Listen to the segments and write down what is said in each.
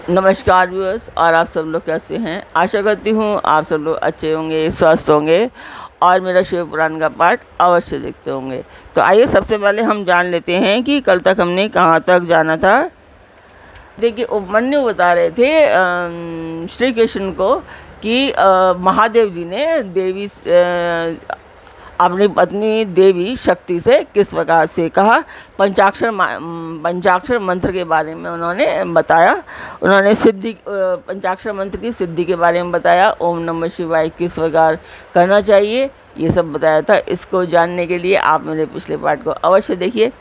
नमस्कार व्यूअर्स, और आप सब लोग कैसे हैं। आशा करती हूँ आप सब लोग अच्छे होंगे, स्वस्थ होंगे और मेरा शिव पुराण का पाठ अवश्य देखते होंगे। तो आइए सबसे पहले हम जान लेते हैं कि कल तक हमने कहाँ तक जाना था। देखिए, उपमन्यु बता रहे थे श्री कृष्ण को कि महादेव जी ने देवी अपनी पत्नी देवी शक्ति से किस प्रकार से कहा। पंचाक्षर मंत्र के बारे में उन्होंने बताया। उन्होंने पंचाक्षर मंत्र की सिद्धि के बारे में बताया। ओम नमः शिवाय किस प्रकार करना चाहिए, ये सब बताया था। इसको जानने के लिए आप मेरे पिछले पाठ को अवश्य देखिए।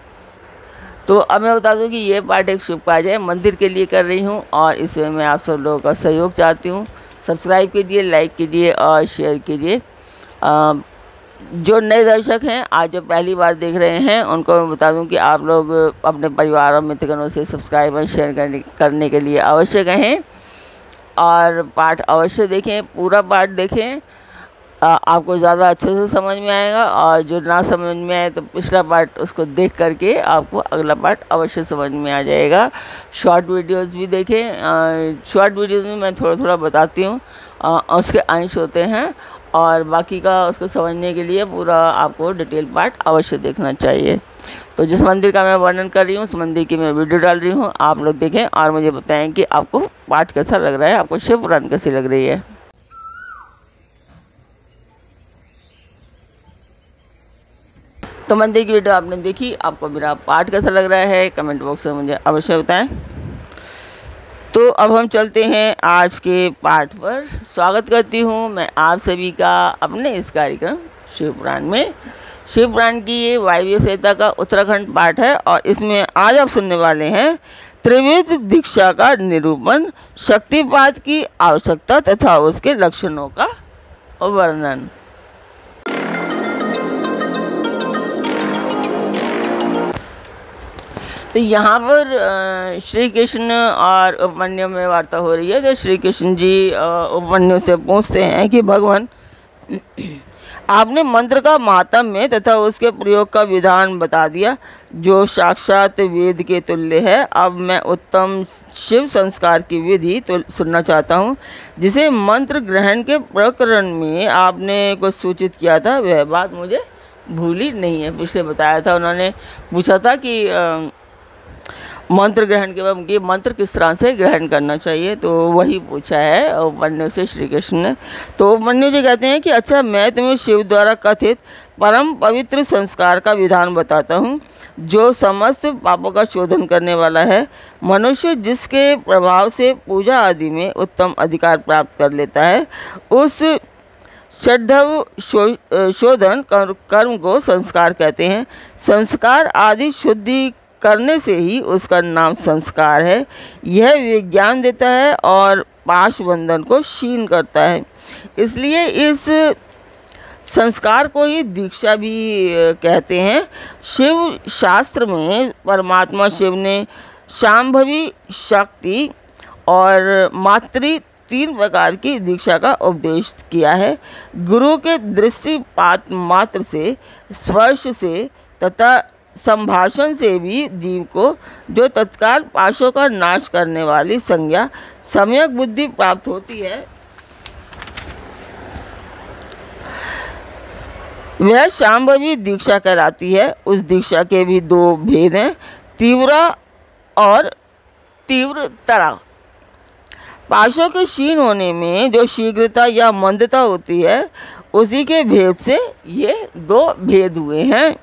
तो अब मैं बता दूं कि ये पाठ एक शुभ कार्य है, मंदिर के लिए कर रही हूँ और इसमें मैं आप सब लोगों का सहयोग चाहती हूँ। सब्सक्राइब कीजिए, लाइक कीजिए और शेयर कीजिए। जो नए दर्शक हैं, आज जो पहली बार देख रहे हैं, उनको मैं बता दूं कि आप लोग अपने परिवार और मित्रगणों से सब्सक्राइब और शेयर करने के लिए अवश्य कहें और पाठ अवश्य देखें, पूरा पाठ देखें। आपको ज़्यादा अच्छे से समझ में आएगा और जो ना समझ में आए तो पिछला पार्ट उसको देख करके आपको अगला पार्ट अवश्य समझ में आ जाएगा। शॉर्ट वीडियोस भी देखें। शॉर्ट वीडियोस में मैं थोड़ा थोड़ा बताती हूँ, उसके अंश होते हैं और बाकी का उसको समझने के लिए पूरा आपको डिटेल पार्ट अवश्य देखना चाहिए। तो जिस मंदिर का मैं वर्णन कर रही हूँ उस मंदिर की मैं वीडियो डाल रही हूँ, आप लोग देखें और मुझे बताएं कि आपको पाठ कैसा लग रहा है, आपको शिव पुराण कैसी लग रही है। तो मंदिर की वीडियो आपने देखी, आपको मेरा पाठ कैसा लग रहा है कमेंट बॉक्स में मुझे अवश्य बताएं। तो अब हम चलते हैं आज के पाठ पर। स्वागत करती हूँ मैं आप सभी का अपने इस कार्यक्रम शिव पुराण में। शिव पुराण की ये वायव्य संहिता का उत्तराखंड पाठ है और इसमें आज आप सुनने वाले हैं त्रिविध दीक्षा का निरूपण, शक्तिपात की आवश्यकता तथा उसके लक्षणों का वर्णन। तो यहाँ पर श्री कृष्ण और उपमन्यु में वार्ता हो रही है। तो श्री कृष्ण जी उपमन्यु से पूछते हैं कि भगवान, आपने मंत्र का माहात्म्य तथा उसके प्रयोग का विधान बता दिया जो साक्षात वेद के तुल्य है। अब मैं उत्तम शिव संस्कार की विधि तो सुनना चाहता हूँ जिसे मंत्र ग्रहण के प्रकरण में आपने कुछ सूचित किया था, वह बात मुझे भूली नहीं है। पिछले बताया था, उन्होंने पूछा था कि मंत्र ग्रहण के बाद ये मंत्र किस तरह से ग्रहण करना चाहिए, तो वही पूछा है उपमन्यु से श्री कृष्ण ने। तो उपमन्यु जी कहते हैं कि अच्छा, मैं तुम्हें शिव द्वारा कथित परम पवित्र संस्कार का विधान बताता हूँ जो समस्त पापों का शोधन करने वाला है। मनुष्य जिसके प्रभाव से पूजा आदि में उत्तम अधिकार प्राप्त कर लेता है, उस षड्ढव शोधन कर्म को संस्कार कहते हैं। संस्कार आदि शुद्धि करने से ही उसका नाम संस्कार है। यह विज्ञान देता है और पाश बंधन को क्षीण करता है। इसलिए इस संस्कार को ही दीक्षा भी कहते हैं। शिव शास्त्र में परमात्मा शिव ने शांभवी, शक्ति और मातृ 3 प्रकार की दीक्षा का उपदेश किया है। गुरु के दृष्टिपात मात्र से, स्पर्श से तथा संभाषण से भी जीव को जो तत्काल पाशों का नाश करने वाली संज्ञा सम्यक बुद्धि प्राप्त होती है, वह शांभवी दीक्षा कहलाती है। उस दीक्षा के भी 2 भेद हैं, तीव्रा और तीव्रतरा। पाशों के क्षीण होने में जो शीघ्रता या मंदता होती है, उसी के भेद से ये 2 भेद हुए हैं।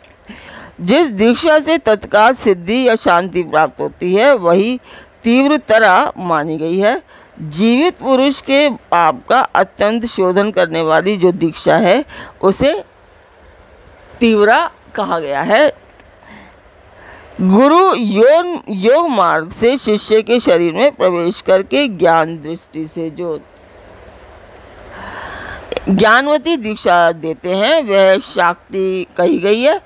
जिस दीक्षा से तत्काल सिद्धि या शांति प्राप्त होती है वही तीव्रतरा मानी गई है। जीवित पुरुष के पाप का अत्यंत शोधन करने वाली जो दीक्षा है उसे तीव्रा कहा गया है। गुरु योग मार्ग से शिष्य के शरीर में प्रवेश करके ज्ञान दृष्टि से जो ज्ञानवती दीक्षा देते हैं वह शाक्ति कही गई है।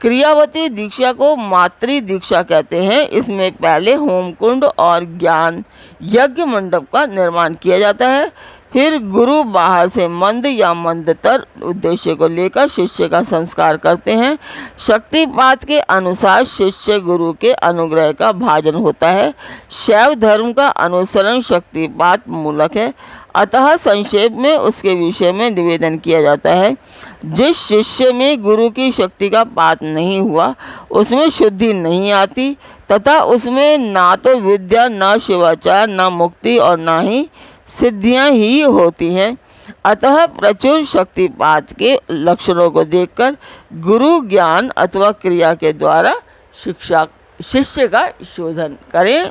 क्रियावती दीक्षा को मातृ दीक्षा कहते हैं। इसमें पहले होम कुंड और ज्ञान यज्ञ मंडप का निर्माण किया जाता है, फिर गुरु बाहर से मंद या मंदतर उद्देश्य को लेकर शिष्य का संस्कार करते हैं। शक्तिपात के अनुसार शिष्य गुरु के अनुग्रह का भाजन होता है। शैव धर्म का अनुसरण शक्तिपात मूलक है, अतः संक्षेप में उसके विषय में निवेदन किया जाता है। जिस शिष्य में गुरु की शक्ति का पात नहीं हुआ उसमें शुद्धि नहीं आती तथा उसमें ना तो विद्या, न शिवाचार, न मुक्ति और न ही सिद्धियां ही होती हैं। अतः प्रचुर शक्तिपात के लक्षणों को देखकर गुरु ज्ञान अथवा क्रिया के द्वारा शिष्य का शोधन करें।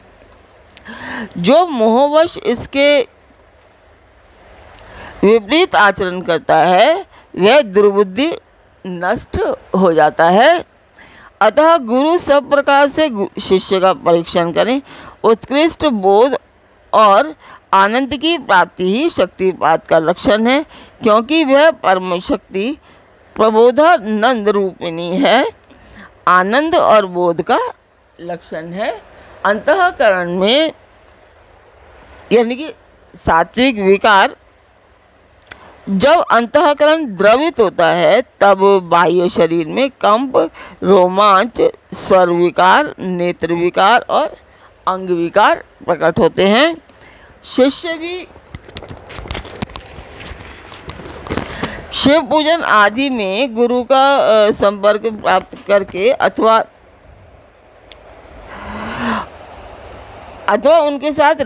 जो मोहवश इसके विपरीत आचरण करता है वह दुर्बुद्धि नष्ट हो जाता है। अतः गुरु सब प्रकार से शिष्य का परीक्षण करें। उत्कृष्ट बोध और आनंद की प्राप्ति ही शक्तिपात का लक्षण है, क्योंकि वह परम शक्ति प्रबोधानंद रूपिणी है। आनंद और बोध का लक्षण है। अंतःकरण में यानी कि सात्विक विकार, जब अंतःकरण द्रवित होता है तब बाह्य शरीर में कंप, रोमांच, स्वर विकार, नेत्र विकार और अंग विकार प्रकट होते हैं। शिष्य भी शिव पूजन आदि में गुरु का संपर्क प्राप्त करके अथवा उनके साथ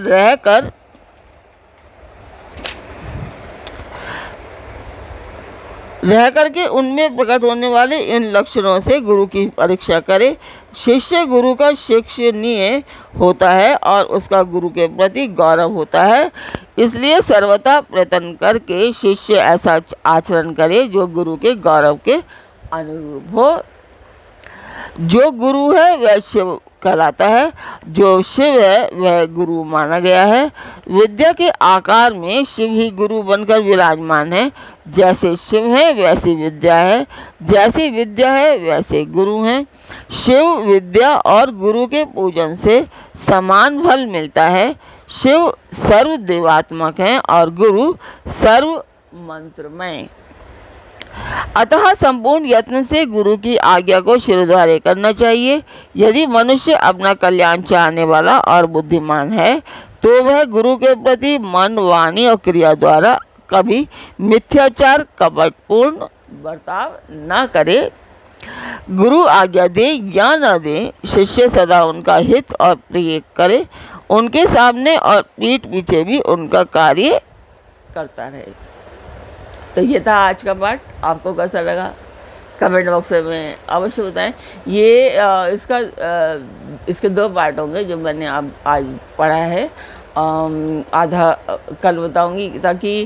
रहकर के उनमें प्रकट होने वाले इन लक्षणों से गुरु की परीक्षा करे। शिष्य गुरु का शिक्षणीय होता है और उसका गुरु के प्रति गौरव होता है। इसलिए सर्वथा प्रयत्न करके शिष्य ऐसा आचरण करे जो गुरु के गौरव के अनुरूप हो। जो गुरु है वह शिव कहलाता है, जो शिव है वह गुरु माना गया है। विद्या के आकार में शिव ही गुरु बनकर विराजमान है। जैसे शिव है वैसी विद्या है, जैसी विद्या है वैसे गुरु हैं। शिव विद्या और गुरु के पूजन से समान फल मिलता है। शिव सर्व देवात्मक हैं और गुरु सर्व मंत्रमय। अतः संपूर्ण यत्न से गुरु की आज्ञा को शिरोधार्य करना चाहिए। यदि मनुष्य अपना कल्याण चाहने वाला और बुद्धिमान है तो वह गुरु के प्रति मन, वाणी और क्रिया द्वारा कभी मिथ्याचार, कपटपूर्ण बर्ताव न करे। गुरु आज्ञा दे या न दे, शिष्य सदा उनका हित और प्रिय करे, उनके सामने और पीठ पीछे भी उनका कार्य करता रहे। तो ये था आज का पाठ। आपको कैसा लगा कमेंट बॉक्स में अवश्य बताएं। ये इसके 2 पार्ट होंगे जो मैंने आज पढ़ा है। आधा कल बताऊंगी ताकि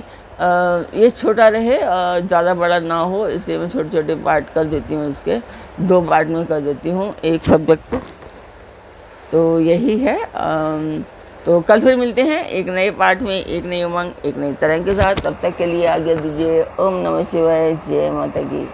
ये छोटा रहे, ज़्यादा बड़ा ना हो, इसलिए मैं छोटे छोटे पार्ट कर देती हूँ। इसके 2 पार्ट में कर देती हूँ एक सब्जेक्ट। तो यही है। तो कल फिर मिलते हैं एक नए पाठ में, एक नई उमंग, एक नई तरंग के साथ। तब तक के लिए आज्ञा दीजिए। ओम नमः शिवाय। जय माता की।